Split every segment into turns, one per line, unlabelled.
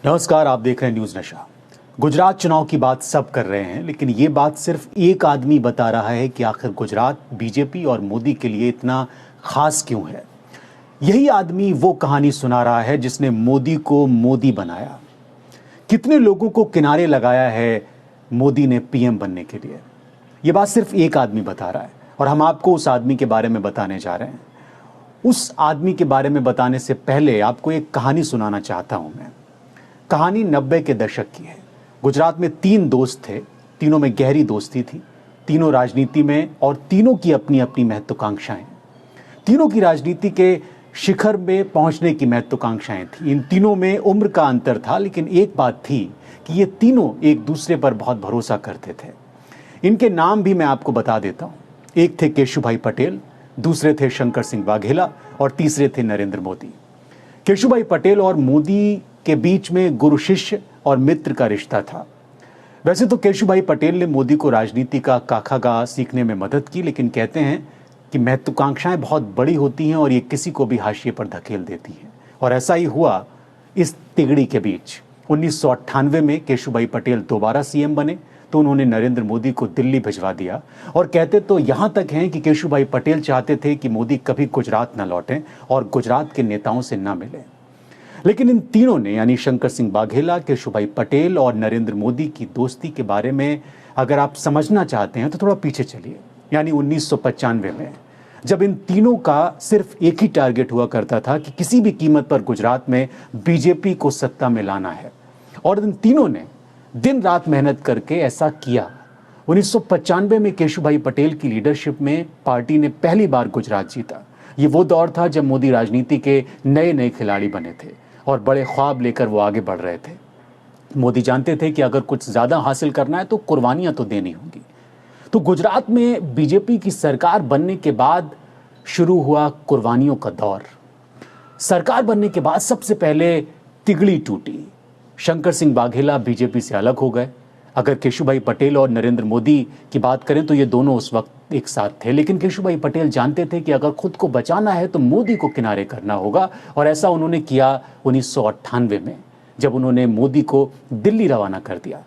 नमस्कार, आप देख रहे हैं न्यूज़ नशा। गुजरात चुनाव की बात सब कर रहे हैं, लेकिन ये बात सिर्फ एक आदमी बता रहा है कि आखिर गुजरात बीजेपी और मोदी के लिए इतना खास क्यों है। यही आदमी वो कहानी सुना रहा है जिसने मोदी को मोदी बनाया। कितने लोगों को किनारे लगाया है मोदी ने पीएम बनने के लिए। ये बात सिर्फ एक आदमी बता रहा है और हम आपको उस आदमी के बारे में बताने जा रहे हैं। उस आदमी के बारे में बताने से पहले आपको एक कहानी सुनाना चाहता हूं मैं। कहानी 90 के दशक की है। गुजरात में 3 दोस्त थे, तीनों में गहरी दोस्ती थी, तीनों राजनीति में और तीनों की अपनी अपनी महत्वाकांक्षाएं, तीनों की राजनीति के शिखर में पहुंचने की महत्वाकांक्षाएं थी। इन तीनों में उम्र का अंतर था, लेकिन एक बात थी कि ये तीनों एक दूसरे पर बहुत भरोसा करते थे। इनके नाम भी मैं आपको बता देता हूं। एक थे केशुभाई पटेल, दूसरे थे शंकर सिंह वाघेला और तीसरे थे नरेंद्र मोदी। केशुभाई पटेल और मोदी के बीच में गुरु शिष्य और मित्र का रिश्ता था। वैसे तो केशुभाई पटेल ने मोदी को राजनीति का काखागा सीखने में मदद की, लेकिन कहते हैं कि महत्वाकांक्षाएं बहुत बड़ी होती हैं और ये किसी को भी हाशिए पर धकेल देती हैं। और ऐसा ही हुआ इस तिगड़ी के बीच। 1998 में केशुभाई पटेल दोबारा सीएम बने तो उन्होंने नरेंद्र मोदी को दिल्ली भिजवा दिया। और कहते तो यहां तक हैं कि केशुभाई पटेल चाहते थे कि मोदी कभी गुजरात न लौटें और गुजरात के नेताओं से न मिलें। लेकिन इन तीनों ने, यानी शंकर सिंह वाघेला, केशुभाई पटेल और नरेंद्र मोदी की दोस्ती के बारे में अगर आप समझना चाहते हैं तो थोड़ा पीछे चलिए, यानी 1995 में, जब इन तीनों का सिर्फ एक ही टारगेट हुआ करता था कि किसी भी कीमत पर गुजरात में बीजेपी को सत्ता में लाना है। और इन तीनों ने दिन रात मेहनत करके ऐसा किया। 1995 में केशुभाई पटेल की लीडरशिप में पार्टी ने पहली बार गुजरात जीता। ये वो दौर था जब मोदी राजनीति के नए नए खिलाड़ी बने थे और बड़े ख्वाब लेकर वो आगे बढ़ रहे थे। मोदी जानते थे कि अगर कुछ ज्यादा हासिल करना है तो कुर्बानियां तो देनी होंगी। तो गुजरात में बीजेपी की सरकार बनने के बाद शुरू हुआ कुर्बानियों का दौर। सरकार बनने के बाद सबसे पहले तिगड़ी टूटी। शंकर सिंह वाघेला बीजेपी से अलग हो गए। अगर केशुभाई पटेल और नरेंद्र मोदी की बात करें तो ये दोनों उस वक्त एक साथ थे, लेकिन केशुभाई पटेल जानते थे कि अगर खुद को बचाना है तो मोदी को किनारे करना होगा। और ऐसा उन्होंने किया 1998 में, जब उन्होंने मोदी को दिल्ली रवाना कर दिया।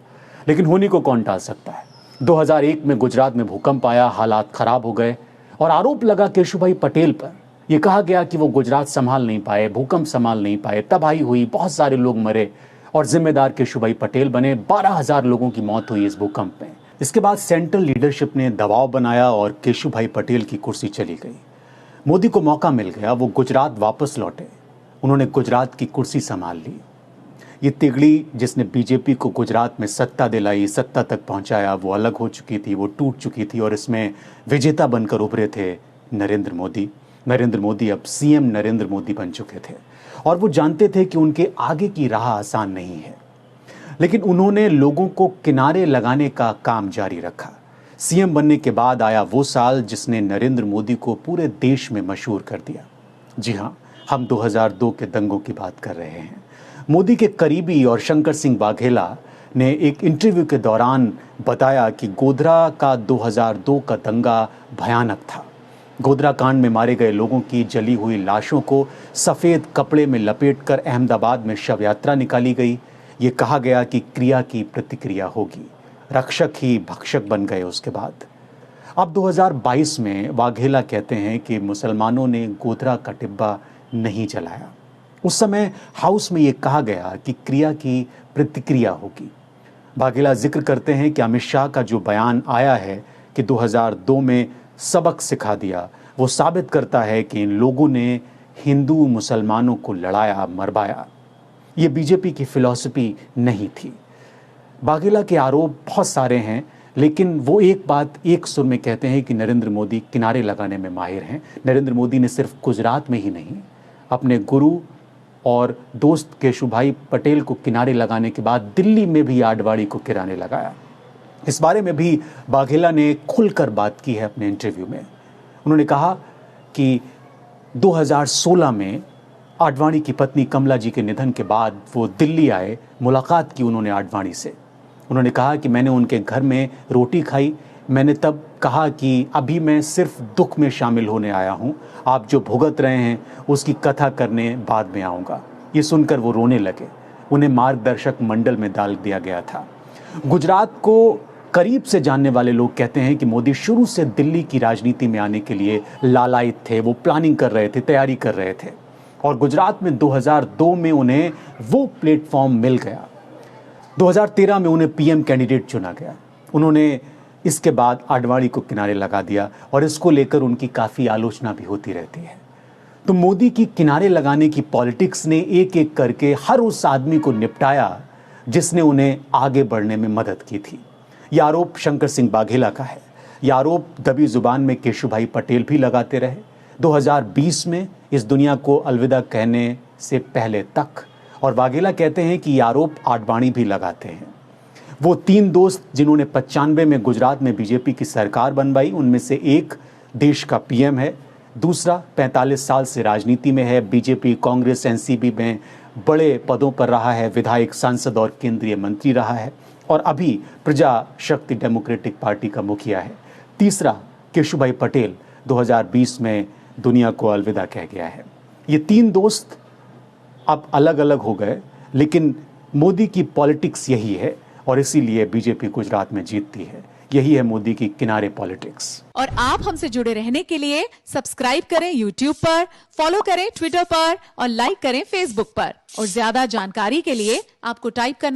लेकिन होने को कौन टाल सकता है। 2001 में गुजरात में भूकंप आया, हालात खराब हो गए और आरोप लगा केशुभाई पटेल पर। यह कहा गया कि वो गुजरात संभाल नहीं पाए, भूकंप संभाल नहीं पाए, तबाही हुई, बहुत सारे लोग मरे और जिम्मेदार केशुभाई पटेल बने। 12,000 लोगों की मौत हुई इस भूकंप में। इसके बाद सेंट्रल लीडरशिप ने दबाव बनाया और केशुभाई पटेल की कुर्सी चली गई। मोदी को मौका मिल गया, वो गुजरात वापस लौटे। उन्होंने गुजरात की कुर्सी संभाल ली। ये तिगड़ी जिसने बीजेपी को गुजरात में सत्ता दिलाई, सत्ता तक पहुंचाया, वो अलग हो चुकी थी, वो टूट चुकी थी और इसमें विजेता बनकर उभरे थे नरेंद्र मोदी। नरेंद्र मोदी अब सीएम नरेंद्र मोदी बन चुके थे और वो जानते थे कि उनके आगे की राह आसान नहीं है, लेकिन उन्होंने लोगों को किनारे लगाने का काम जारी रखा। सीएम बनने के बाद आया वो साल जिसने नरेंद्र मोदी को पूरे देश में मशहूर कर दिया। जी हां, हम 2002 के दंगों की बात कर रहे हैं। मोदी के करीबी और शंकर सिंह वाघेला ने एक इंटरव्यू के दौरान बताया कि गोधरा का 2002 का दंगा भयानक था। गोधरा कांड में मारे गए लोगों की जली हुई लाशों को सफ़ेद कपड़े में लपेटकर अहमदाबाद में शव यात्रा निकाली गई। ये कहा गया कि क्रिया की प्रतिक्रिया होगी, रक्षक ही भक्षक बन गए उसके बाद। अब 2022 में वाघेला कहते हैं कि मुसलमानों ने गोधरा का टिब्बा नहीं जलाया। उस समय हाउस में ये कहा गया कि क्रिया की प्रतिक्रिया होगी। वाघेला जिक्र करते हैं कि अमित शाह का जो बयान आया है कि 2002 में सबक सिखा दिया, वो साबित करता है कि इन लोगों ने हिंदू मुसलमानों को लड़ाया, मरवाया। ये बीजेपी की फिलॉसफी नहीं थी। वाघेला के आरोप बहुत सारे हैं, लेकिन वो एक बात एक सुर में कहते हैं कि नरेंद्र मोदी किनारे लगाने में माहिर हैं। नरेंद्र मोदी ने सिर्फ गुजरात में ही नहीं, अपने गुरु और दोस्त केशुभाई पटेल को किनारे लगाने के बाद दिल्ली में भी आडवाणी को किनारे लगाया। इस बारे में भी वाघेला ने खुलकर बात की है अपने इंटरव्यू में। उन्होंने कहा कि 2016 में आडवाणी की पत्नी कमला जी के निधन के बाद वो दिल्ली आए, मुलाकात की उन्होंने आडवाणी से। उन्होंने कहा कि मैंने उनके घर में रोटी खाई, मैंने तब कहा कि अभी मैं सिर्फ दुख में शामिल होने आया हूँ, आप जो भुगत रहे हैं उसकी कथा करने बाद में आऊँगा। ये सुनकर वो रोने लगे। उन्हें मार्गदर्शक मंडल में डाल दिया गया था। गुजरात को करीब से जानने वाले लोग कहते हैं कि मोदी शुरू से दिल्ली की राजनीति में आने के लिए लालायित थे, वो प्लानिंग कर रहे थे, तैयारी कर रहे थे और गुजरात में 2002 में उन्हें वो प्लेटफॉर्म मिल गया। 2013 में उन्हें पीएम कैंडिडेट चुना गया। उन्होंने इसके बाद आडवाणी को किनारे लगा दिया और इसको लेकर उनकी काफ़ी आलोचना भी होती रहती है। तो मोदी की किनारे लगाने की पॉलिटिक्स ने एक एक करके हर उस आदमी को निपटाया जिसने उन्हें आगे बढ़ने में मदद की थी। यह आरोप शंकर सिंह वाघेला का है। यह आरोप दबी जुबान में केशुभाई पटेल भी लगाते रहे 2020 में इस दुनिया को अलविदा कहने से पहले तक। और वाघेला कहते हैं कि यह आरोप आडवाणी भी लगाते हैं। वो 3 दोस्त जिन्होंने 95 में गुजरात में बीजेपी की सरकार बनवाई, उनमें से एक देश का पीएम है, दूसरा 45 साल से राजनीति में है, बीजेपी, कांग्रेस, एनसीपी में बड़े पदों पर रहा है, विधायक, सांसद और केंद्रीय मंत्री रहा है और अभी प्रजा शक्ति डेमोक्रेटिक पार्टी का मुखिया है। तीसरा केशुभाई पटेल 2020 में दुनिया को अलविदा कह गया है। ये 3 दोस्त अब अलग अलग हो गए, लेकिन मोदी की पॉलिटिक्स यही है और इसीलिए बीजेपी गुजरात में जीतती है। यही है मोदी की किनारे पॉलिटिक्स।
और आप हमसे जुड़े रहने के लिए सब्सक्राइब करें YouTube पर, फॉलो करें ट्विटर पर और लाइक करें Facebook पर। और ज्यादा जानकारी के लिए आपको टाइप करना